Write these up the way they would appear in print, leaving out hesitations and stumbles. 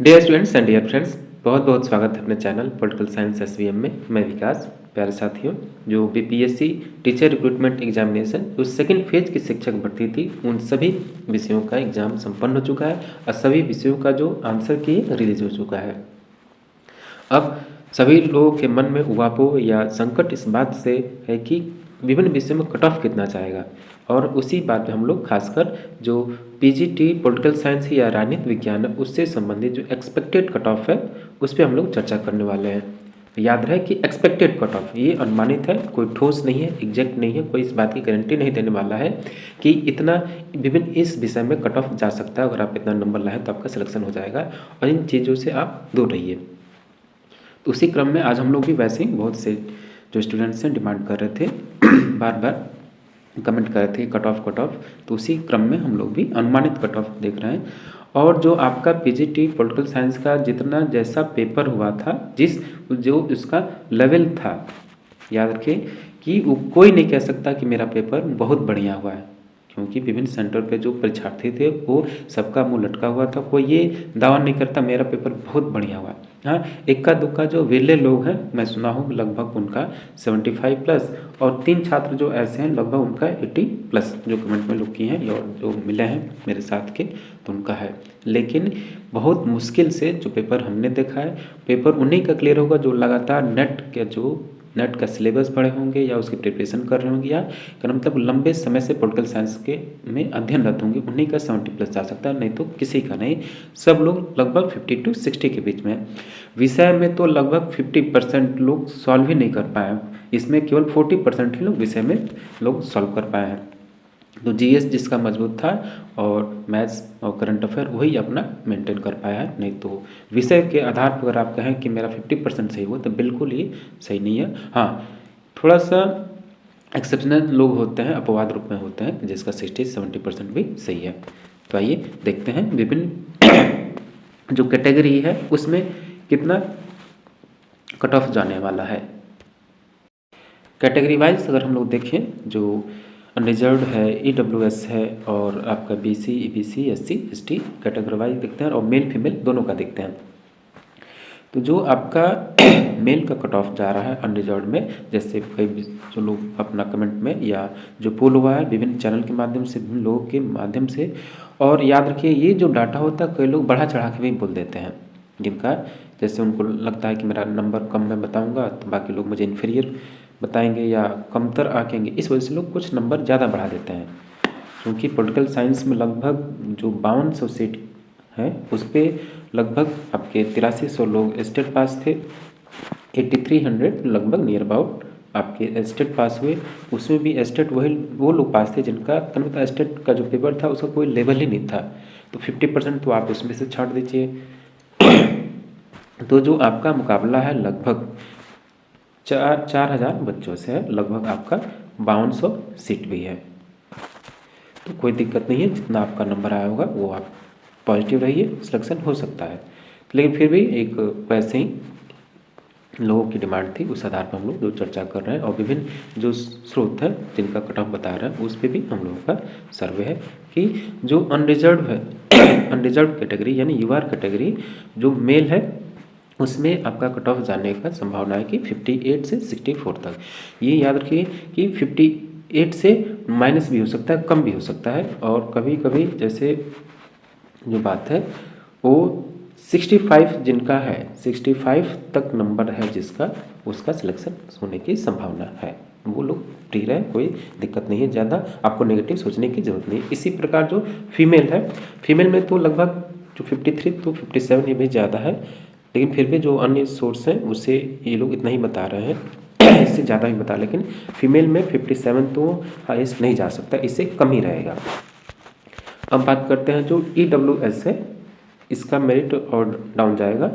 Dear students and dear friends, बहुत बहुत स्वागत है अपने चैनल पॉलिटिकल साइंस एसवीएम में। मैं विकास। प्यारे साथियों, जो बीपीएससी टीचर रिक्रूटमेंट एग्जामिनेशन जो सेकंड फेज की शिक्षक भर्ती थी, उन सभी विषयों का एग्जाम संपन्न हो चुका है और सभी विषयों का जो आंसर की रिलीज हो चुका है। अब सभी लोगों के मन में उवापोह या संकट इस बात से है कि विभिन्न विषयों में कट ऑफ कितना चाहेगा, और उसी बात पे हम लोग खासकर जो पीजीटी पॉलिटिकल साइंस या राजनीति विज्ञान है उससे संबंधित जो एक्सपेक्टेड कट ऑफ है उस पर हम लोग चर्चा करने वाले हैं। याद रहे कि एक्सपेक्टेड कट ऑफ ये अनुमानित है, कोई ठोस नहीं है, एग्जैक्ट नहीं है, कोई इस बात की गारंटी नहीं देने वाला है कि इतना विभिन्न इस विषय में कट ऑफ जा सकता है। अगर आप इतना नंबर लाएँ तो आपका सिलेक्शन हो जाएगा, और इन चीज़ों से आप दूर रहिए। तो उसी क्रम में आज हम लोग भी वैसे ही बहुत से जो स्टूडेंट्स हैं डिमांड कर रहे थे बार बार कमेंट कर रहे थे कट ऑफ, तो उसी क्रम में हम लोग भी अनुमानित कट ऑफ देख रहे हैं। और जो आपका पीजीटी पॉलिटिकल साइंस का जितना जैसा पेपर हुआ था, जो उसका लेवल था, याद रखिए कि वो कोई नहीं कह सकता कि मेरा पेपर बहुत बढ़िया हुआ है, क्योंकि विभिन्न सेंटर पे जो परीक्षार्थी थे वो सबका मुंह लटका हुआ था। कोई ये दावा नहीं करता मेरा पेपर बहुत बढ़िया हुआ। हाँ, इक्का दुक्का जो विरले लोग हैं, मैं सुना हूँ लगभग उनका 75 प्लस, और 3 छात्र जो ऐसे हैं लगभग उनका 80 प्लस जो कमेंट में लोग किए हैं और जो मिले हैं मेरे साथ के, तो उनका है। लेकिन बहुत मुश्किल से जो पेपर हमने देखा है, पेपर उन्हीं का क्लियर होगा जो लगातार नेट का सिलेबस पढ़े होंगे या उसकी प्रिपरेशन कर रहे होंगे, या मतलब लंबे समय से पॉलिटिकल साइंस के में अध्ययनरत होंगे, उन्हीं का 70 प्लस जा सकता है, नहीं तो किसी का नहीं। सब लोग लगभग 50 to 60 के बीच में। विषय में तो लगभग 50% लोग सॉल्व ही नहीं कर पाए, इसमें केवल 40% ही लोग विषय में लोग सॉल्व कर पाए हैं। तो जीएस जिसका मजबूत था और मैथ्स और करंट अफेयर वही अपना मेंटेन कर पाया है, नहीं तो विषय के आधार पर अगर आप कहें कि मेरा 50% सही हुआ तो बिल्कुल ही सही नहीं है। हाँ, थोड़ा सा एक्सेप्शनल लोग होते हैं, अपवाद रूप में होते हैं, जिसका 60-70% भी सही है। तो आइए देखते हैं विभिन्न जो कैटेगरी है उसमें कितना कट ऑफ जाने वाला है। कैटेगरी वाइज अगर हम लोग देखें, जो अनरिजर्व्ड है, ईडब्ल्यूएस है, और आपका BC, EBC, SC, ST category wise देखते हैं, और मेल फीमेल दोनों का देखते हैं। तो जो आपका मेल का कट ऑफ जा रहा है अनरिजर्व्ड में, जैसे कई जो लोग अपना कमेंट में या जो पोल हुआ है विभिन्न चैनल के माध्यम से, विभिन्न लोगों के माध्यम से, और याद रखिए ये जो डाटा होता है कई लोग बढ़ा चढ़ा के भी बोल देते हैं, जिनका जैसे उनको लगता है कि मेरा नंबर कम मैं बताऊंगा तो बाकी लोग मुझे इन्फीरियर बताएंगे या कमतर आकेंगे, इस वजह से लोग कुछ नंबर ज़्यादा बढ़ा देते हैं। क्योंकि पॉलिटिकल साइंस में लगभग जो 5200 सीट है उस पर लगभग आपके 8300 लोग स्टेट पास थे, 8300 लगभग नियर अबाउट आपके स्टेट पास हुए। उसमें भी स्टेट वो लोग पास थे जिनका मतलब स्टेट का जो पेपर था उसका कोई लेवल ही नहीं था, तो 50% तो आप उसमें से छाड़ दीजिए। तो जो आपका मुकाबला है लगभग 4000 बच्चों से है, लगभग आपका 5200 सीट भी है। तो कोई दिक्कत नहीं है, जितना आपका नंबर आया होगा वो आप पॉजिटिव रहिए, सिलेक्शन हो सकता है। लेकिन फिर भी एक वैसे ही लोगों की डिमांड थी, उस आधार पर हम लोग जो चर्चा कर रहे हैं, और विभिन्न जो स्रोत है जिनका कट ऑफ बता रहे हैं उस पर भी हम लोगों का सर्वे है कि जो अनरिजर्व है अनरिजर्व कैटेगरी यानी यूआर कैटेगरी जो मेल है उसमें आपका कट ऑफ जाने का संभावना है कि 58 से 64 तक। ये याद रखिए कि 58 से माइनस भी हो सकता है, कम भी हो सकता है, और कभी कभी जैसे जो बात है वो 65 जिनका है, 65 तक नंबर है जिसका, उसका सिलेक्शन होने की संभावना है। वो लोग फ्री रहे, कोई दिक्कत नहीं है, ज़्यादा आपको नेगेटिव सोचने की ज़रूरत नहीं। इसी प्रकार जो फीमेल है, फीमेल में तो लगभग जो 53 तो 57 ये भी ज़्यादा है, लेकिन फिर भी जो अन्य सोर्स हैं उससे ये लोग इतना ही बता रहे हैं इससे ज़्यादा ही बता, लेकिन फीमेल में 57 तो हाईएस्ट नहीं जा सकता, इससे कम ही रहेगा। अब बात करते हैं जो ईडब्ल्यूएस है, इसका मेरिट और डाउन जाएगा।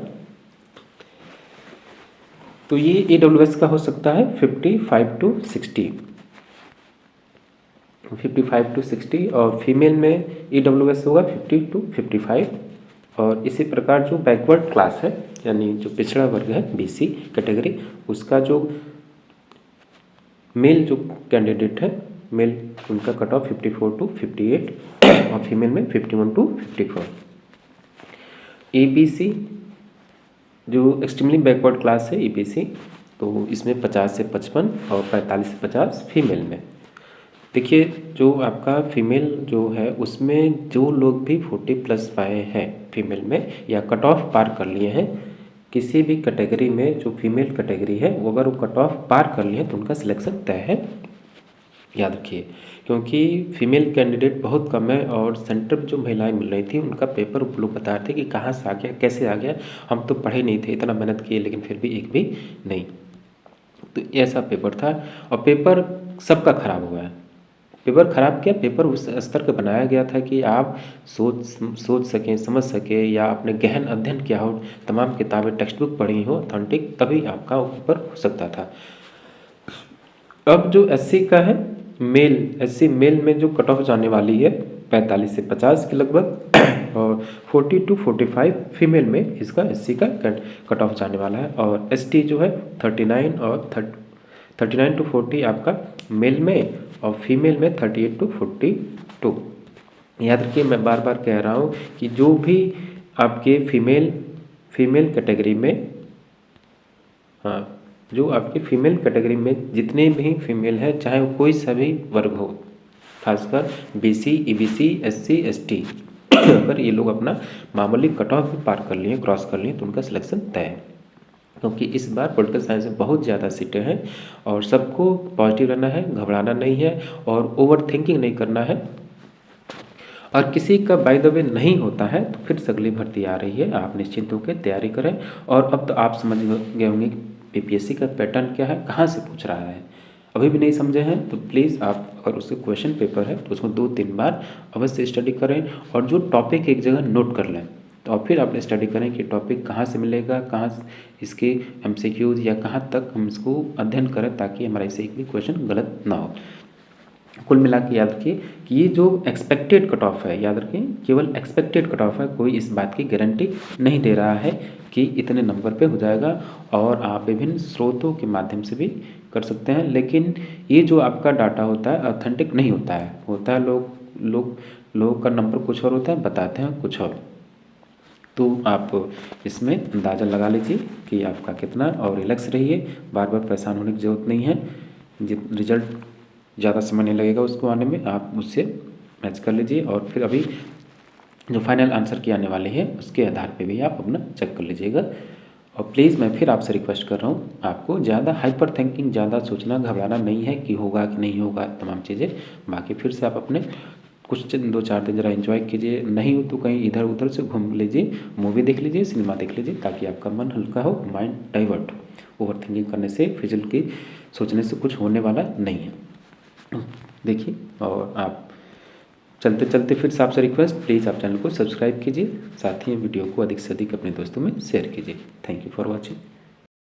तो ये ईडब्ल्यूएस का हो सकता है 55 to 60, 55 to 60, और फीमेल में ईडब्ल्यूएस होगा 50 to 55। और इसी प्रकार जो बैकवर्ड क्लास है यानी जो पिछड़ा वर्ग है बीसी कैटेगरी, उसका जो मेल जो कैंडिडेट है, मेल उनका कट ऑफ 54 to 58 और फीमेल में 51 to 54। ईपीसी जो एक्सट्रीमली बैकवर्ड क्लास है ईपीसी, तो इसमें 50 से 55 और 45 से 50 फीमेल में। देखिए जो आपका फीमेल जो है उसमें जो लोग भी 40 प्लस पाए हैं फीमेल में या कट ऑफ पार कर लिए हैं किसी भी कैटेगरी में, जो फीमेल कैटेगरी है वो अगर वो कट ऑफ पार कर लिए तो उनका सिलेक्शन तय है, याद रखिए। क्योंकि फीमेल कैंडिडेट बहुत कम है और सेंटर पर जो महिलाएं मिल रही थी उनका पेपर वो लोग बता रहे थे कि कहाँ से आ गया, कैसे आ गया, हम तो पढ़े नहीं थे, इतना मेहनत किए लेकिन फिर भी एक भी नहीं। तो ऐसा पेपर था और पेपर सबका खराब हुआ है। पेपर ख़राब क्या, पेपर उस स्तर का बनाया गया था कि आप सोच सकें, समझ सकें या अपने गहन अध्ययन किया हो, तमाम किताबें टेक्स्ट बुक पढ़ी हो ऑथेंटिक, तभी आपका वो पेपर हो सकता था। अब जो एससी का है मेल, एससी मेल में जो कट ऑफ जाने वाली है 45 से 50 के लगभग और 40 to 45 फीमेल में इसका एससी का कट ऑफ जाने वाला है। और एसटी जो है 39 और 39 to 40 आपका मेल में और फीमेल में 38 to 42। याद रखिए मैं बार बार कह रहा हूँ कि जो भी आपके फीमेल कैटेगरी में, हाँ, जो आपकी फीमेल कैटेगरी में जितने भी फीमेल हैं चाहे वो कोई सा भी वर्ग हो, खासकर बीसी, ईबीसी, एससी, एसटी, अगर ये लोग अपना मामूली कट ऑफ भी पार कर लिए, क्रॉस कर लिए तो उनका सिलेक्शन तय है। क्योंकि इस बार पॉलिटिकल साइंस में बहुत ज़्यादा सीटें हैं और सबको पॉजिटिव रहना है, घबराना नहीं है और ओवर थिंकिंग नहीं करना है। और किसी का बाय द वे नहीं होता है तो फिर से अगली भर्ती आ रही है, आप निश्चिंत होकर तैयारी करें। और अब तो आप समझ गए होंगे कि पीपीएससी का पैटर्न क्या है, कहाँ से पूछ रहा है। अभी भी नहीं समझे हैं तो प्लीज़ आप, अगर उसके क्वेश्चन पेपर है तो उसको 2-3 बार अवश्य स्टडी करें और जो टॉपिक एक जगह नोट कर लें। तो अब फिर आप स्टडी करें कि टॉपिक कहाँ से मिलेगा, कहाँ इसके एमसीक्यूज या कहाँ तक हम इसको अध्ययन करें ताकि हमारा इससे एक भी क्वेश्चन गलत ना हो। कुल मिला के याद रखिए कि ये जो एक्सपेक्टेड कट ऑफ है, याद रखें केवल एक्सपेक्टेड कट ऑफ है, कोई इस बात की गारंटी नहीं दे रहा है कि इतने नंबर पे हो जाएगा। और आप विभिन्न स्रोतों के माध्यम से भी कर सकते हैं, लेकिन ये जो आपका डाटा होता है ऑथेंटिक नहीं होता है लोग का नंबर कुछ और होता है, बताते हैं कुछ और। तो आप इसमें अंदाज़ा लगा लीजिए कि आपका कितना, और रिलैक्स रहिए, बार बार परेशान होने की ज़रूरत नहीं है। रिजल्ट ज़्यादा समय नहीं लगेगा उसको आने में, आप उससे मैच कर लीजिए और फिर अभी जो फाइनल आंसर की आने वाली है उसके आधार पे भी आप अपना चेक कर लीजिएगा। और प्लीज़ मैं फिर आपसे रिक्वेस्ट कर रहा हूँ, आपको ज़्यादा हाइपर थिंकिंग, ज़्यादा सोचना घबराना नहीं है कि होगा कि नहीं होगा तमाम चीज़ें। बाकी फिर से आप अपने कुछ 2-4 दिन ज़रा एंजॉय कीजिए, नहीं हो तो कहीं इधर उधर से घूम लीजिए, मूवी देख लीजिए, सिनेमा देख लीजिए, ताकि आपका मन हल्का हो, माइंड डाइवर्ट हो। ओवर थिंकिंग करने से, फिजूल की सोचने से कुछ होने वाला नहीं है। देखिए, और आप चलते चलते फिर से आपसे रिक्वेस्ट, प्लीज़ आप चैनल को सब्सक्राइब कीजिए, साथ ही वीडियो को अधिक से अधिक अपने दोस्तों में शेयर कीजिए। Thank you for watching.